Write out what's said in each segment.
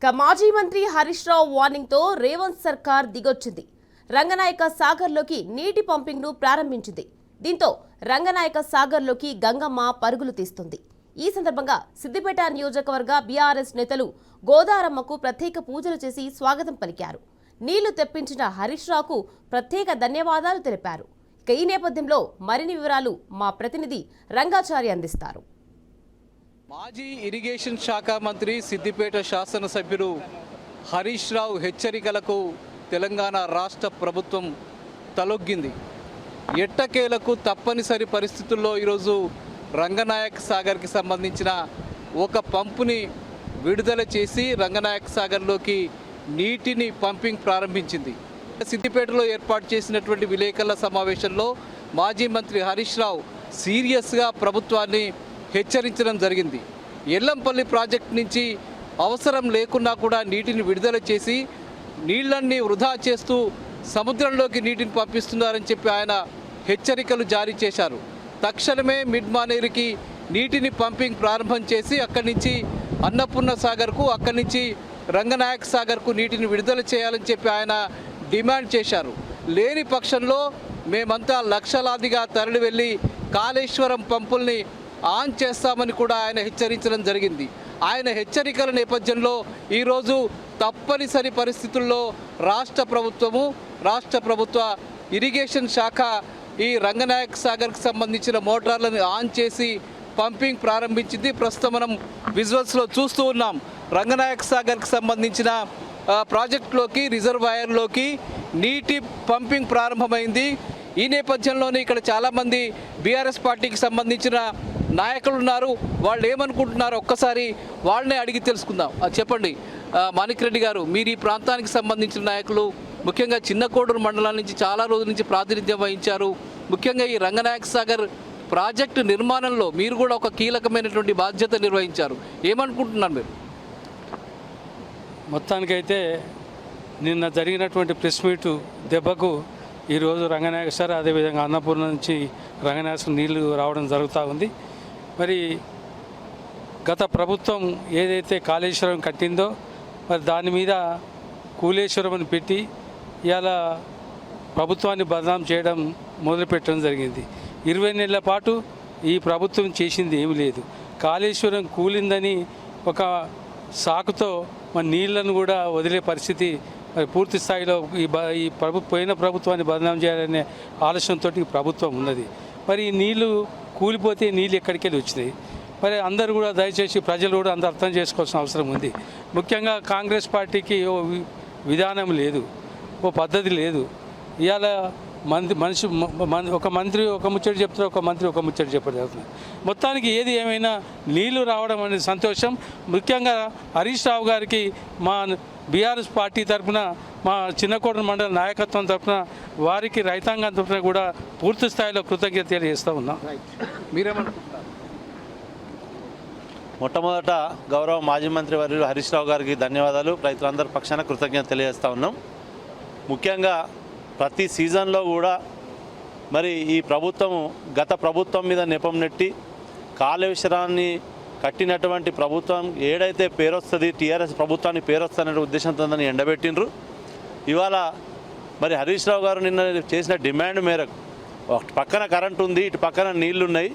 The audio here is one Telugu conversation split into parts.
మాజీ మంత్రి హరీష్ రావు వార్నింగ్ తో రేవంత్ సర్కార్ దిగొచ్చింది. రంగనాయక సాగర్లోకి నీటి పంపింగ్ను ప్రారంభించింది. దీంతో రంగనాయక సాగర్లోకి గంగమ్మ పరుగులు తీస్తుంది. ఈ సందర్భంగా సిద్దిపేట నియోజకవర్గ బీఆర్ఎస్ నేతలు గోదారమ్మకు ప్రత్యేక పూజలు చేసి స్వాగతం పలికారు. నీళ్లు తెప్పించిన హరీష్ రావుకు ప్రత్యేక ధన్యవాదాలు తెలిపారు. ఈ నేపథ్యంలో మరిన్ని వివరాలు మా ప్రతినిధి రంగాచారి అందిస్తారు. మాజీ ఇరిగేషన్ శాఖ మంత్రి సిద్దిపేట శాసనసభ్యులు హరీష్ రావు హెచ్చరికలకు తెలంగాణ రాష్ట్ర ప్రభుత్వం తలొగ్గింది. ఎట్టకేలకు తప్పనిసరి పరిస్థితుల్లో ఈరోజు రంగనాయక సాగర్కి సంబంధించిన ఒక పంపుని విడుదల చేసి రంగనాయక సాగర్లోకి నీటిని పంపింగ్ ప్రారంభించింది. సిద్దిపేటలో ఏర్పాటు చేసినటువంటి విలేకరుల సమావేశంలో మాజీ మంత్రి హరీష్ రావు సీరియస్గా ప్రభుత్వాన్ని హెచ్చరించడం జరిగింది. ఎల్లంపల్లి ప్రాజెక్టు నుంచి అవసరం లేకున్నా కూడా నీటిని విడుదల చేసి నీళ్లన్నీ వృధా చేస్తూ సముద్రంలోకి నీటిని పంపిస్తున్నారని చెప్పి ఆయన హెచ్చరికలు జారీ చేశారు. తక్షణమే మిడ్ మానేరుకి నీటిని పంపింగ్ ప్రారంభం చేసి అక్కడి నుంచి అన్నపూర్ణ సాగర్కు, అక్కడి నుంచి రంగనాయక సాగర్కు నీటిని విడుదల చేయాలని చెప్పి ఆయన డిమాండ్ చేశారు. లేని పక్షంలో మేమంతా లక్షలాదిగా తరలి వెళ్ళి కాళేశ్వరం పంపుల్ని ఆన్ చేస్తామని కూడా ఆయన హెచ్చరించడం జరిగింది. ఆయన హెచ్చరికల నేపథ్యంలో ఈరోజు తప్పనిసరి పరిస్థితుల్లో రాష్ట్ర ప్రభుత్వ ఇరిగేషన్ శాఖ ఈ రంగనాయక సాగర్కి సంబంధించిన మోటార్లను ఆన్ చేసి పంపింగ్ ప్రారంభించింది. ప్రస్తుతం మనం విజువల్స్లో చూస్తూ ఉన్నాం. రంగనాయక సాగర్కి సంబంధించిన ప్రాజెక్టులోకి, రిజర్వాయర్లోకి నీటి పంపింగ్ ప్రారంభమైంది. ఈ నేపథ్యంలోనే ఇక్కడ చాలామంది బీఆర్ఎస్ పార్టీకి సంబంధించిన నాయకులు ఉన్నారు. వాళ్ళు ఏమనుకుంటున్నారో ఒక్కసారి వాళ్ళనే అడిగి తెలుసుకుందాం. చెప్పండి మాణిక్ రెడ్డి గారు, మీరు ఈ ప్రాంతానికి సంబంధించిన నాయకులు, ముఖ్యంగా చిన్నకోడూరు మండలం నుంచి చాలా రోజుల నుంచి ప్రాతినిధ్యం వహించారు. ముఖ్యంగా ఈ రంగనాయక సాగర్ ప్రాజెక్టు నిర్మాణంలో మీరు కూడా ఒక కీలకమైనటువంటి బాధ్యత నిర్వహించారు. ఏమనుకుంటున్నారు మీరు? మొత్తానికైతే నిన్న జరిగినటువంటి ప్రెస్ మీటు దెబ్బకు ఈరోజు రంగనాయక సార్, అదేవిధంగా అన్నపూర్ణ నుంచి రంగనాయక నీళ్లు రావడం జరుగుతూ ఉంది. మరి గత ప్రభుత్వం ఏదైతే కాళేశ్వరం కట్టిందో మరి దాని మీద కూలేశ్వరం అని పెట్టి ఇవాళ ప్రభుత్వాన్ని బదనాం చేయడం మొదలుపెట్టడం జరిగింది. 20 నెలల పాటు ఈ ప్రభుత్వం చేసింది ఏమీ లేదు. కాళేశ్వరం కూలిందని ఒక సాకుతో మన నీళ్లను కూడా వదిలే పరిస్థితి మరి పూర్తి స్థాయిలో ఈ పోయిన ప్రభుత్వాన్ని బదనాం చేయాలనే ఆలోచనతో ప్రభుత్వం ఉన్నది. మరి ఈ నీళ్లు కూలిపోతే నీళ్ళు ఎక్కడికి వెళ్ళి వచ్చినాయి? మరి అందరూ కూడా దయచేసి ప్రజలు కూడా అంత అర్థం చేసుకోవాల్సిన అవసరం ఉంది. ముఖ్యంగా కాంగ్రెస్ పార్టీకి ఓ విధానం లేదు, ఓ పద్ధతి లేదు. ఇవాళ ఒక మంత్రి ఒక ముచ్చట చెప్తారు, ఒక మంత్రి ఒక ముచ్చట చెప్పడం. మొత్తానికి ఏది ఏమైనా నీళ్లు రావడం అనేది సంతోషం. ముఖ్యంగా హరీష్ రావు గారికి మా బీఆర్ఎస్ పార్టీ తరఫున, మా చిన్నకోట మండల నాయకత్వం తరఫున, వారికి రైతాంగం తరఫున కూడా పూర్తి స్థాయిలో కృతజ్ఞత తెలియజేస్తూ ఉన్నాం. మీరేమనుకుంటున్నారు? మొట్టమొదట గౌరవ మాజీ మంత్రి వర్యులు హరీష్ రావు గారికి ధన్యవాదాలు, రైతులందరి పక్షాన కృతజ్ఞత తెలియజేస్తూ ఉన్నాం. ముఖ్యంగా ప్రతి సీజన్లో కూడా మరి ఈ ప్రభుత్వము గత ప్రభుత్వం మీద నెపం నెట్టి కాళేశ్వరాన్ని కట్టినటువంటి ప్రభుత్వం ఏడైతే పేరొస్తుంది, టీఆర్ఎస్ ప్రభుత్వానికి పేరొస్తుందనే ఉద్దేశంతో ఎండబెట్టిండ్రు. ఇవాళ మరి హరీష్ రావు గారు నిన్న చేసిన డిమాండ్ మేరకు పక్కన కరెంటు ఉంది, ఇటు పక్కన నీళ్లున్నాయి.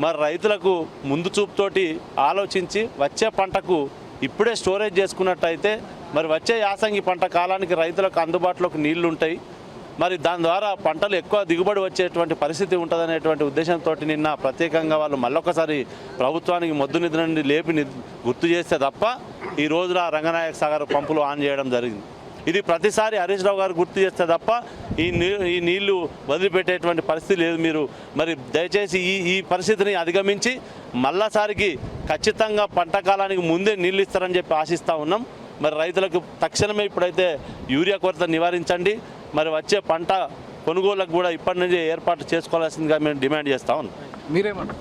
మరి రైతులకు ముందు చూపుతోటి ఆలోచించి వచ్చే పంటకు ఇప్పుడే స్టోరేజ్ చేసుకున్నట్టయితే మరి వచ్చే యాసంగి పంట కాలానికి రైతులకు అందుబాటులోకి నీళ్లు ఉంటాయి. మరి దాని ద్వారా పంటలు ఎక్కువ దిగుబడి వచ్చేటువంటి పరిస్థితి ఉంటుందనేటువంటి ఉద్దేశంతో నిన్న ప్రత్యేకంగా వాళ్ళు మళ్ళొకసారి ప్రభుత్వానికి మొద్దు నిద్ర నుండి లేపి గుర్తు చేస్తే తప్ప ఈ రోజున రంగనాయక సాగర్ పంపులు ఆన్ చేయడం జరిగింది. ఇది ప్రతిసారి హరీష్ రావు గారు గుర్తు చేస్తే తప్ప ఈ నీళ్లు వదిలిపెట్టేటువంటి పరిస్థితి లేదు. మీరు మరి దయచేసి ఈ పరిస్థితిని అధిగమించి మళ్ళాసారికి ఖచ్చితంగా పంట కాలానికి ముందే నీళ్ళు ఇస్తారని చెప్పి ఆశిస్తూ ఉన్నాం. మరి రైతులకు తక్షణమే ఇప్పుడైతే యూరియా కొరత నివారించండి. మరి వచ్చే పంట కొనుగోళ్లకు కూడా ఇప్పటి నుంచే ఏర్పాటు చేసుకోవాల్సిందిగా మేము డిమాండ్ చేస్తా ఉన్నాం. మీరేమన్నా?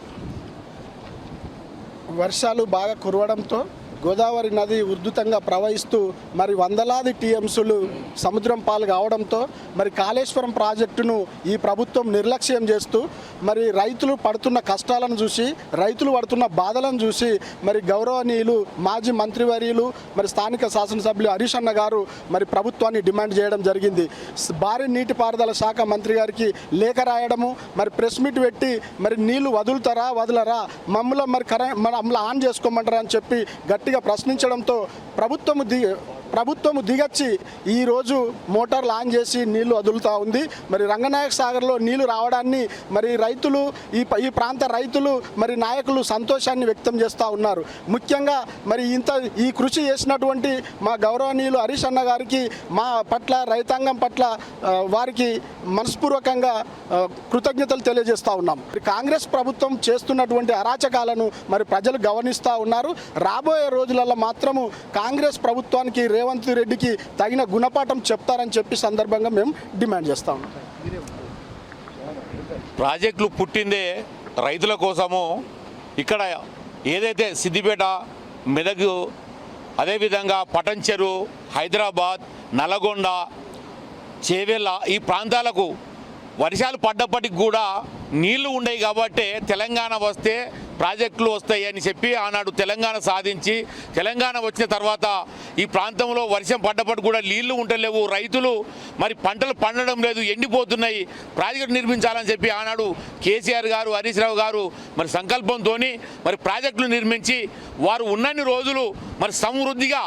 వర్షాలు బాగా కురవడంతో గోదావరి నది ఉధృతంగా ప్రవహిస్తూ మరి వందలాది టీఎంసీలు సముద్రం పాలు కావడంతో మరి కాళేశ్వరం ప్రాజెక్టును ఈ ప్రభుత్వం నిర్లక్ష్యం చేస్తూ మరి రైతులు పడుతున్న కష్టాలను చూసి, రైతులు పడుతున్న బాధలను చూసి మరి గౌరవనీయులు మాజీ మంత్రివర్యులు మరి స్థానిక శాసనసభ్యులు హరీష్ అన్న గారు మరి ప్రభుత్వాన్ని డిమాండ్ చేయడం జరిగింది. భారీ నీటిపారుదల శాఖ మంత్రి గారికి లేఖ రాయడము, మరి ప్రెస్ మీట్ పెట్టి మరి నీళ్లు వదులుతారా వదలరా, మమ్మల్ని మమ్మల్ని ఆన్ చేసుకోమంటారా అని చెప్పి గట్టిగా ప్రశ్నించడంతో ప్రభుత్వము దిగచ్చి ఈరోజు మోటార్లు ఆన్ చేసి నీళ్లు వదులుతూ ఉంది. మరి రంగనాయక సాగర్లో నీళ్లు రావడాన్ని మరి రైతులు ఈ ప్రాంత రైతులు మరి నాయకులు సంతోషాన్ని వ్యక్తం చేస్తూ ఉన్నారు. ముఖ్యంగా మరి ఈ కృషి చేసినటువంటి మా గౌరవనీయులు హరీష్ అన్న గారికి మా పట్ల రైతాంగం పట్ల వారికి మనస్పూర్వకంగా కృతజ్ఞతలు తెలియజేస్తూ ఉన్నాం. కాంగ్రెస్ ప్రభుత్వం చేస్తున్నటువంటి అరాచకాలను మరి ప్రజలు గమనిస్తూ ఉన్నారు. రాబోయే రోజులలో మాత్రము కాంగ్రెస్ ప్రభుత్వానికి రేవంత్ రెడ్డికి తగిన గుణపాఠం చెప్తారని చెప్పి సందర్భంగా మేము డిమాండ్ చేస్తా ఉన్నాం. ప్రాజెక్టులు పుట్టిందే రైతుల కోసము. ఇక్కడ ఏదైతే సిద్దిపేట, మెదక్, అదేవిధంగా పటంచెరు, హైదరాబాద్, నల్గొండ, చేవెళ్ళ ఈ ప్రాంతాలకు వర్షాలు పడ్డప్పటికి కూడా నీళ్లు ఉండేవి కాబట్టి తెలంగాణ వస్తే ప్రాజెక్టులు వస్తాయి అని చెప్పి ఆనాడు తెలంగాణ సాధించి, తెలంగాణ వచ్చిన తర్వాత ఈ ప్రాంతంలో వర్షం పడ్డప్పటికి కూడా నీళ్లు ఉండలేవు, రైతులు మరి పంటలు పండడం లేదు, ఎండిపోతున్నాయి, ప్రాజెక్టు నిర్మించాలని చెప్పి ఆనాడు కేసీఆర్ గారు, హరీష్ రావు గారు మరి సంకల్పంతో మరి ప్రాజెక్టులు నిర్మించి వారు ఉన్నన్ని రోజులు మరి సమృద్ధిగా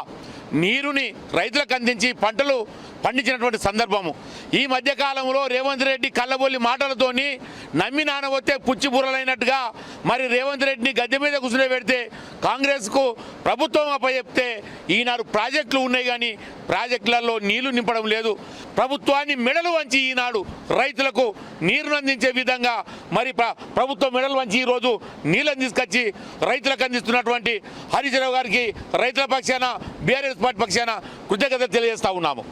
నీరుని రైతులకు అందించి పంటలు పండించినటువంటి సందర్భము. ఈ మధ్యకాలంలో రేవంత్ రెడ్డి కళ్ళబొల్లి మాటలతోని నమ్మి నానవస్తే పుచ్చిబుర్రలైనట్టుగా మరి రేవంత్ రెడ్డిని గద్దె మీద కూర్చుని పెడితే కాంగ్రెస్కు ప్రభుత్వం అప్పచెప్తే ఈనాడు ప్రాజెక్టులు ఉన్నాయి కానీ ప్రాజెక్టులలో నీళ్లు నింపడం లేదు. ప్రభుత్వాన్ని మెడలు వంచి ఈనాడు రైతులకు నీరును అందించే విధంగా మరి ప్రభుత్వం మెడలు వంచి ఈరోజు నీళ్ళని తీసుకొచ్చి రైతులకు అందిస్తున్నటువంటి హరీష్ రావు గారికి రైతుల పక్షాన, బీఆర్ఎస్ పార్టీ పక్షాన కృతజ్ఞతలు తెలియజేస్తా ఉన్నాము.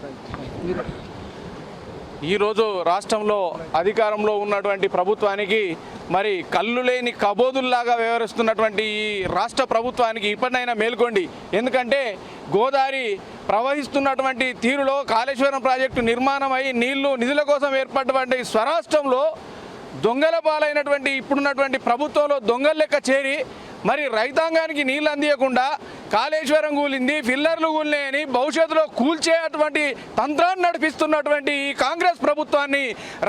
ఈరోజు రాష్ట్రంలో అధికారంలో ఉన్నటువంటి ప్రభుత్వానికి మరి కళ్ళు లేని కబోదుల్లాగా వ్యవహరిస్తున్నటువంటి ఈ రాష్ట్ర ప్రభుత్వానికి ఇప్పటినైనా మేల్కొండి. ఎందుకంటే గోదావరి ప్రవహిస్తున్నటువంటి తీరులో కాళేశ్వరం ప్రాజెక్టు నిర్మాణమై నిధుల కోసం ఏర్పడినటువంటి స్వరాష్ట్రంలో దొంగల పాలైనటువంటి ఇప్పుడున్నటువంటి ప్రభుత్వంలో దొంగల లెక్క చేరి మరి రైతాంగానికి నీళ్ళు అందియకుండా కాళేశ్వరం కూలింది, ఫిల్లర్లు కూలినాయని భవిష్యత్తులో కూల్చేటువంటి తంత్రాన్ని నడిపిస్తున్నటువంటి ఈ కాంగ్రెస్ ప్రభుత్వాన్ని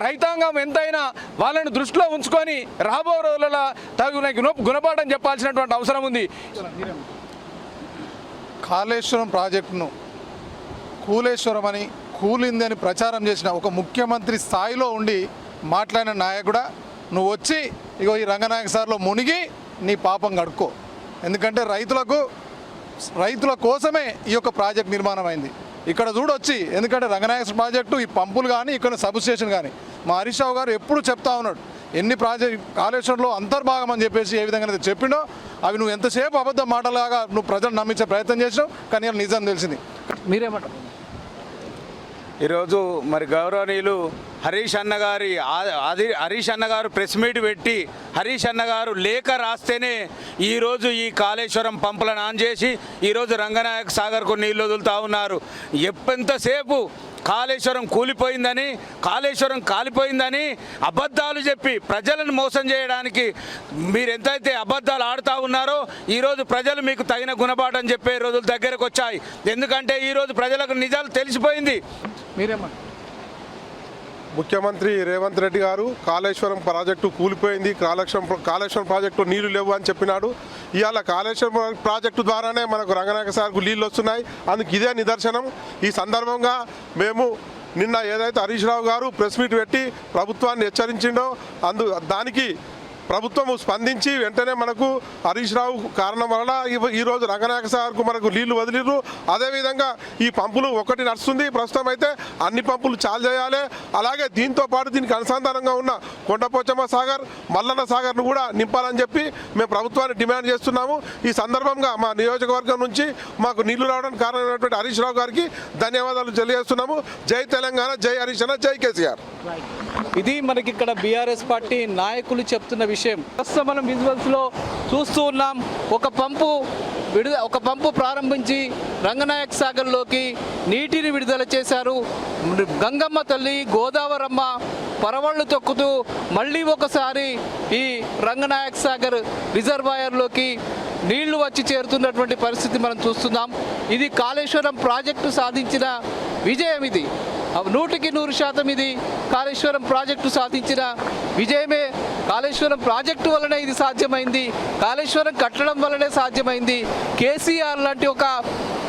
రైతాంగం ఎంతైనా వాళ్ళని దృష్టిలో ఉంచుకొని రాబో రోజులలో తగిన గుణపాఠం చెప్పాల్సినటువంటి అవసరం ఉంది. కాళేశ్వరం ప్రాజెక్టును కూలేశ్వరం అని, కూలిందని ప్రచారం చేసిన ఒక ముఖ్యమంత్రి స్థాయిలో ఉండి మాట్లాడిన నాయకుడా, నువ్వు వచ్చి ఇగో ఈ రంగనాయక సార్లో మునిగి నీ పాపం కడుక్కో. ఎందుకంటే రైతుల కోసమే ఈ యొక్క ప్రాజెక్ట్ నిర్మాణం అయింది. ఇక్కడ చూడొచ్చి, ఎందుకంటే రంగనాయక ప్రాజెక్టు ఈ పంపులు కానీ ఇక్కడ సబ్ స్టేషన్ కానీ మా హరీష్ రావు గారు ఎప్పుడు చెప్తా ఉన్నాడు, ఎన్ని కాళేశ్వరంలో అంతర్భాగం అని చెప్పేసి ఏ విధంగా చెప్పిండో అవి నువ్వు ఎంతసేపు అబద్ధ మాటలాగా నువ్వు ప్రజలు నమ్మించే ప్రయత్నం చేసినావు, కానీ నిజం తెలిసింది. మీరేమంటారు? ఈరోజు మరి గౌరవనీయులు హరీష్ అన్న గారు ప్రెస్ మీట్ పెట్టి హరీష్ అన్న గారు లేఖ రాస్తేనే ఈరోజు ఈ కాళేశ్వరం పంపులను ఆన్ చేసి ఈరోజు రంగనాయక సాగర్కు నీళ్ళు వదులుతూ ఉన్నారు. ఎంతసేపు కాళేశ్వరం కూలిపోయిందని, కాళేశ్వరం కాలిపోయిందని అబద్ధాలు చెప్పి ప్రజలను మోసం చేయడానికి మీరు ఎంతైతే అబద్ధాలు ఆడుతూ ఉన్నారో ఈరోజు ప్రజలు మీకు తగిన గుణపాఠం చెప్పే రోజులు దగ్గరకు వచ్చాయి. ఎందుకంటే ఈరోజు ప్రజలకు నిజాలు తెలిసిపోయింది. మీరేమంటారు? ముఖ్యమంత్రి రేవంత్ రెడ్డి గారు కాళేశ్వరం ప్రాజెక్టు కూలిపోయింది, కాళేశ్వరం ప్రాజెక్టు నీళ్లు లేవు అని చెప్పినాడు. ఇవాళ కాళేశ్వరం ప్రాజెక్టు ద్వారానే మనకు రంగనాయక సాగర్కు నీళ్ళు వస్తున్నాయి. అందుకు ఇదే నిదర్శనం. ఈ సందర్భంగా మేము నిన్న ఏదైతే హరీష్ రావు గారు ప్రెస్ మీట్ పెట్టి ప్రభుత్వాన్ని హెచ్చరించిండో దానికి ప్రభుత్వము స్పందించి వెంటనే మనకు హరీష్ రావు కారణం వలన ఈరోజు రంగనాయక సాగర్కు మనకు నీళ్లు వదిలిరు. అదేవిధంగా ఈ పంపులు ఒకటి నడుస్తుంది ప్రస్తుతం, అయితే అన్ని పంపులు చాలు చేయాలి. అలాగే దీంతో పాటు దీనికి అనుసంధానంగా ఉన్న కొండపోచమ్మ సాగర్, మల్లన్న సాగర్ను కూడా నింపాలని చెప్పి మేము ప్రభుత్వాన్ని డిమాండ్ చేస్తున్నాము. ఈ సందర్భంగా మా నియోజకవర్గం నుంచి మాకు నీళ్లు రావడానికి కారణమైనటువంటి హరీష్ రావు గారికి ధన్యవాదాలు తెలియజేస్తున్నాము. జై తెలంగాణ, జై హరీష్ అన్న, జై కేసీఆర్. ఇది మనకి ఇక్కడ బీఆర్ఎస్ పార్టీ నాయకులు చెప్తున్న విషయం. విషయం. ప్రస్తుతం మనం విజువల్స్లో చూస్తూ ఉన్నాం. ఒక పంపు ప్రారంభించి రంగనాయక సాగర్లోకి నీటిని విడుదల చేశారు. గంగమ్మ తల్లి, గోదావరమ్మ పరవళ్ళు తొక్కుతూ మళ్ళీ ఒకసారి ఈ రంగనాయక సాగర్ రిజర్వాయర్లోకి నీళ్లు వచ్చి చేరుతున్నటువంటి పరిస్థితి మనం చూస్తున్నాం. ఇది కాళేశ్వరం ప్రాజెక్టు సాధించిన విజయం. ఇది 100% ఇది కాళేశ్వరం ప్రాజెక్టు సాధించిన విజయమే. కాళేశ్వరం ప్రాజెక్టు వల్లనే ఇది సాధ్యమైంది. కాళేశ్వరం కట్టడం వల్లనే సాధ్యమైంది. కేసీఆర్ లాంటి ఒక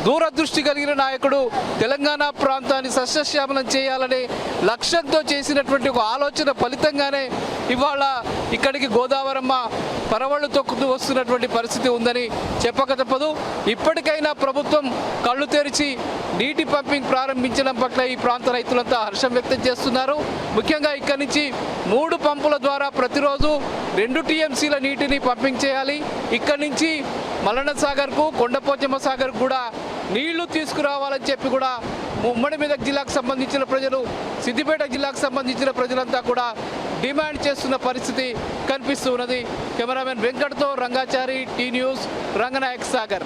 దూరదృష్టి కలిగిన నాయకుడు తెలంగాణ ప్రాంతాన్ని సస్యశ్యామలం చేయాలనే లక్ష్యంతో చేసినటువంటి ఒక ఆలోచన ఫలితంగానే ఇవాళ ఇక్కడికి గోదావరమ్మ పరవళ్ళు తొక్కుతూ వస్తున్నటువంటి పరిస్థితి ఉందని చెప్పక తప్పదు. ఇప్పటికైనా ప్రభుత్వం కళ్ళు తెరిచి నీటి పంపింగ్ ప్రారంభించడం పట్ల ఈ ప్రాంత రైతులంతా హర్షం వ్యక్తం చేస్తున్నారు. ముఖ్యంగా ఇక్కడి నుంచి 3 పంపుల ద్వారా ప్రతిరోజు 2 టీఎంసీల నీటిని పంపింగ్ చేయాలి. ఇక్కడి నుంచి మల్లన్న సాగర్కు, కొండపోచమ్మ సాగర్ కూడా నీళ్లు తీసుకురావాలని చెప్పి కూడా ఉమ్మడి మెదక్ జిల్లాకు సంబంధించిన ప్రజలు, సిద్దిపేట జిల్లాకు సంబంధించిన ప్రజలంతా కూడా డిమాండ్ చేస్తున్న పరిస్థితి కనిపిస్తూ ఉన్నది. కెమెరామెన్ వెంకట్తో రంగాచారి, టీ న్యూస్, రంగనాయక సాగర్.